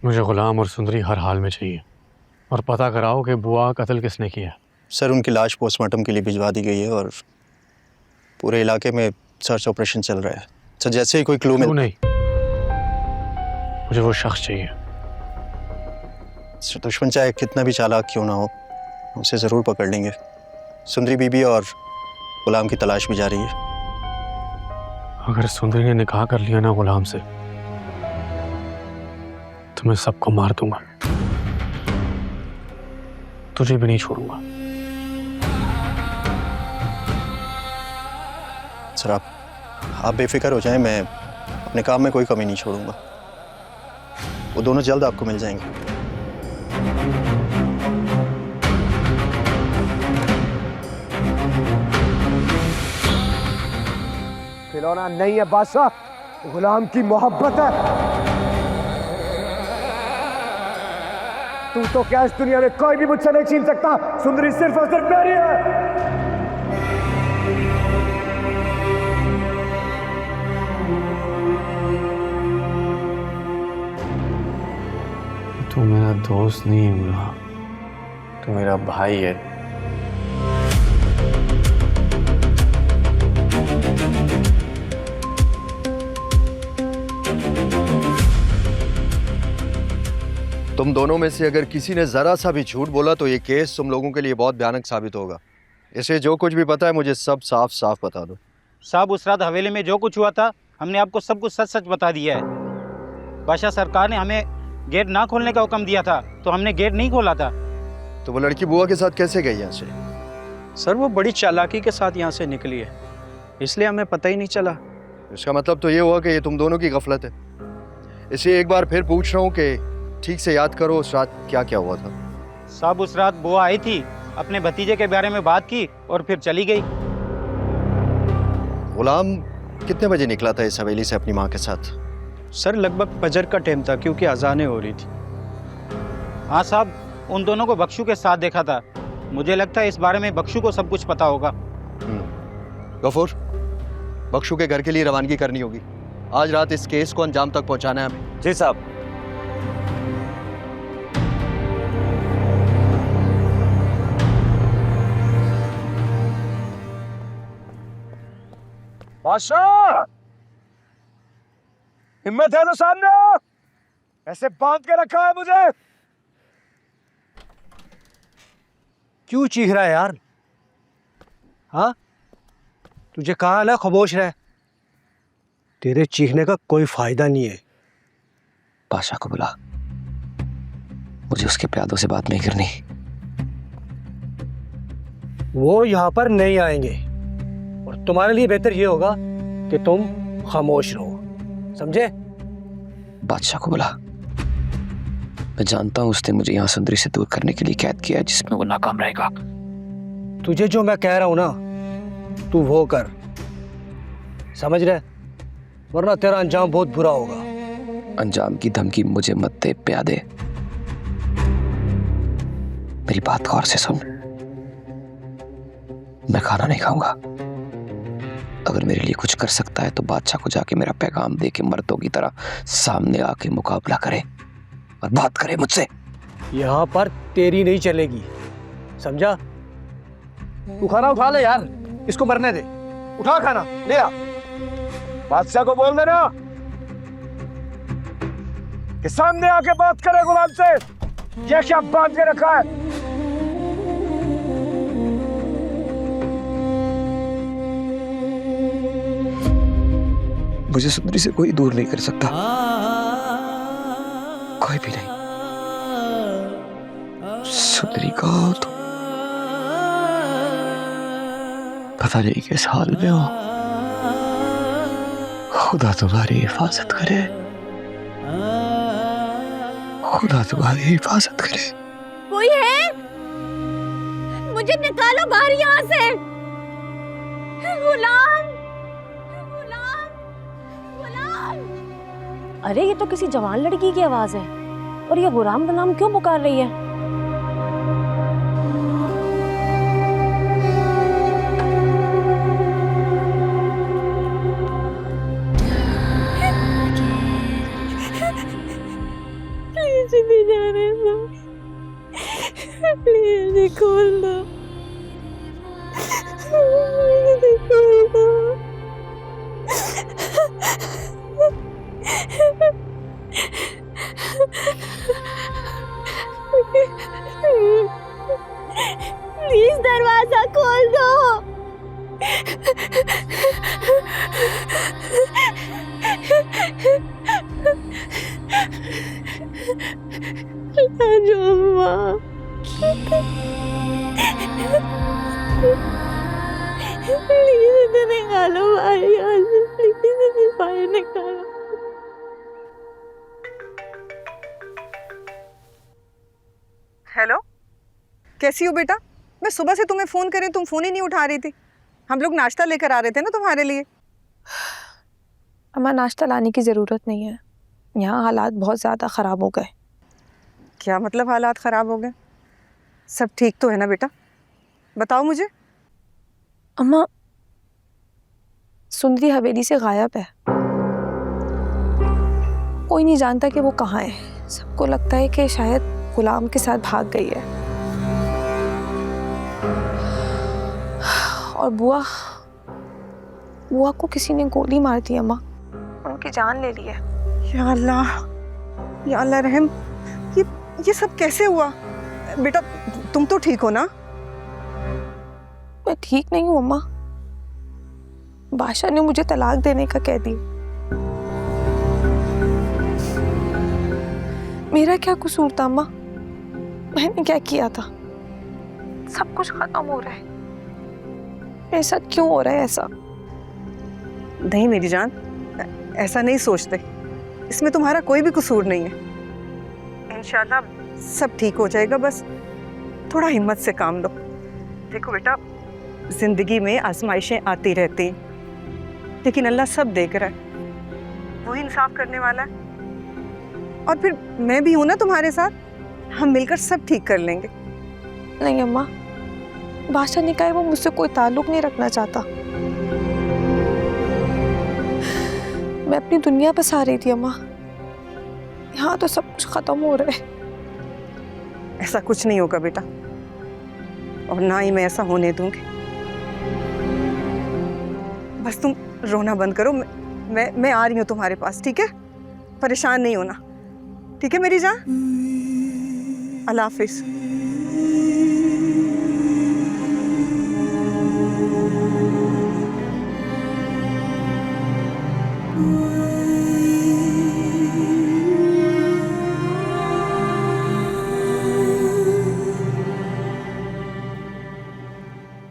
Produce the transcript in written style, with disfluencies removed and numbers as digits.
मुझे गुलाम और सुंदरी हर हाल में चाहिए, और पता कराओ कि बुआ का कत्ल किसने किया। सर, उनकी लाश पोस्टमार्टम के लिए भिजवा दी गई है और पूरे इलाके में सर्च ऑपरेशन चल रहा है। सर, जैसे ही कोई क्लू नहीं, मुझे वो शख्स चाहिए। सर, दुश्मन चाहे कितना भी चालाक क्यों ना हो, उसे ज़रूर पकड़ लेंगे। सुंदरी बीबी और गुलाम की तलाश भी जारी है। अगर सुंदरी ने निकाह कर लिया ना गुलाम से, तो मैं सबको मार दूंगा, तुझे भी नहीं छोड़ूंगा। सर, आप बेफिक्र हो जाएं, मैं अपने काम में कोई कमी नहीं छोड़ूंगा। वो दोनों जल्द आपको मिल जाएंगे। खिलौना नहीं है बादशाह, गुलाम की मोहब्बत है। तू तो क्या इस दुनिया में कोई भी मुझसे नहीं छीन सकता। सुंदरी सिर्फ और सिर्फ मेरी है। तू मेरा दोस्त नहीं है गुलाम, तू मेरा भाई है। तुम दोनों में से अगर किसी ने जरा सा भी झूठ बोला तो ये केस तुम लोगों के लिए बहुत भयानक साबित होगा। इसे जो कुछ भी पता है मुझे सब साफ साफ बता दो। साहब, उस रात हवेली में जो कुछ हुआ था हमने आपको सब कुछ सच सच बता दिया है। बादशाह सरकार ने हमें गेट ना खोलने का हुक्म दिया था तो हमने गेट नहीं खोला था। तो वो लड़की बुआ के साथ कैसे गई यहाँ से? सर, वो बड़ी चालाकी के साथ यहाँ से निकली है, इसलिए हमें पता ही नहीं चला। इसका मतलब तो ये हुआ कि ये तुम दोनों की गफलत है। इसे एक बार फिर पूछ रहा हूँ कि ठीक से याद करो उस रात क्या क्या हुआ था। साहब, उस रात बुआ आई थी, अपने भतीजे के बारे में बात की और फिर चली गई। गुलाम कितने बजे निकला था इस हवेली से अपनी माँ के साथ? सर, लगभग फजर का टाइम था क्योंकि अजानें हो रही थी। हाँ साहब, उन दोनों को बख्शू के साथ देखा था। मुझे लगता है इस बारे में बख्शू को सब कुछ पता होगा। गफूर, बख्शू के घर के लिए रवानगी करनी होगी। आज रात इस केस को अंजाम तक पहुंचाना है हमें। जी साहब। बादशाह, हिम्मत है तो सामने आओ। ऐसे बांध के रखा है मुझे। क्यों चीख रहा है यार? हाँ, तुझे कहा ना खामोश रह। तेरे चीखने का कोई फायदा नहीं है। बादशाह को बुला, मुझे उसके प्यादों से बात नहीं करनी। वो यहाँ पर नहीं आएंगे और तुम्हारे लिए बेहतर ये होगा कि तुम खामोश रहो, समझे? बादशाह को बुला। मैं जानता हूं उसने मुझे यहाँ सुंदरी से दूर करने के लिए कैद किया है, जिसमें वो नाकाम रहेगा। तुझे जो मैं कह रहा हूं ना, तू वो कर, समझ रहे? वरना तेरा अंजाम बहुत बुरा होगा। अंजाम की धमकी मुझे मत दे प्यादे। मेरी बात गौर से सुन। मैं खाना नहीं खाऊंगा। अगर मेरे लिए कुछ कर सकता है तो बादशाह को जाके मेरा पैगाम दे के मर्दों की तरह सामने आके मुकाबला करे और बात करे मुझसे। यहाँ पर तेरी नहीं चलेगी, समझा? तू खाना उठा ले यार, इसको मरने दे। उठा खाना, ले आ। बादशाह को बोल देना कि सामने आके बात करे गुलाम से। ये क्या बांध के रखा है? मुझे सुंदरी से कोई दूर नहीं कर सकता, कोई भी नहीं। सुंदरी का तो पता नहीं किस हाल में हो। खुदा तुम्हारी हिफाजत करे, खुदा तुम्हारी हिफाजत करे। कोई है? मुझे निकालो बाहर यहाँ से। गुलाम, गुलाम, गुलाम। अरे ये तो किसी जवान लड़की की आवाज है, और ये गुलाम गुलाम क्यों पुकार रही है? मुझे भी जाने दो, प्लीज खोल दो, मुझे खोल दो। प्लीज दरवाजा खोल दो। जो अम्मा, प्लीज इसे निकालो बाहर यहाँ से, प्लीज इसे बाहर निकालो। हेलो, कैसी हो बेटा? मैं सुबह से तुम्हें फ़ोन करी, तुम फ़ोन ही नहीं उठा रही थी। हम लोग नाश्ता लेकर आ रहे थे ना तुम्हारे लिए। अम्मा, नाश्ता लाने की ज़रूरत नहीं है, यहाँ हालात बहुत ज़्यादा ख़राब हो गए। क्या मतलब हालात ख़राब हो गए? सब ठीक तो है ना बेटा? बताओ मुझे। अम्मा, सुंदरी हवेली से गायब है, कोई नहीं जानता कि वो कहाँ है। सबको लगता है कि शायद गुलाम के साथ भाग गई है। और बुआ को किसी ने गोली मार दी अम्मा, उनकी जान ले ली है। या अल्लाह रहम, ये सब कैसे हुआ? बेटा तुम तो ठीक हो ना? मैं ठीक नहीं हूँ अम्मा, बादशाह ने मुझे तलाक देने का कह दी। मेरा क्या कसूर था अम्मा? मैंने क्या किया था? सब कुछ खत्म हो रहा है, मेरे साथ क्यों हो रहा है ऐसा? नहीं मेरी जान, ऐसा नहीं सोचते, इसमें तुम्हारा कोई भी कसूर नहीं है। इंशाल्लाह सब ठीक हो जाएगा, बस थोड़ा हिम्मत से काम लो। देखो बेटा, जिंदगी में आजमाइशें आती रहती हैं, लेकिन अल्लाह सब देख रहा है, वही इंसाफ करने वाला है। और फिर मैं भी हूं ना तुम्हारे साथ, हम मिलकर सब ठीक कर लेंगे। नहीं अम्मा, बादशाह ने कहा वो मुझसे कोई ताल्लुक नहीं रखना चाहता। मैं अपनी दुनिया बसा रही थी अम्मा, यहाँ तो सब कुछ खत्म हो रहा है। ऐसा कुछ नहीं होगा बेटा, और ना ही मैं ऐसा होने दूंगी। बस तुम रोना बंद करो, मैं आ रही हूँ तुम्हारे पास, ठीक है? परेशान नहीं होना, ठीक है मेरी जान? अल्लाह हाफिज।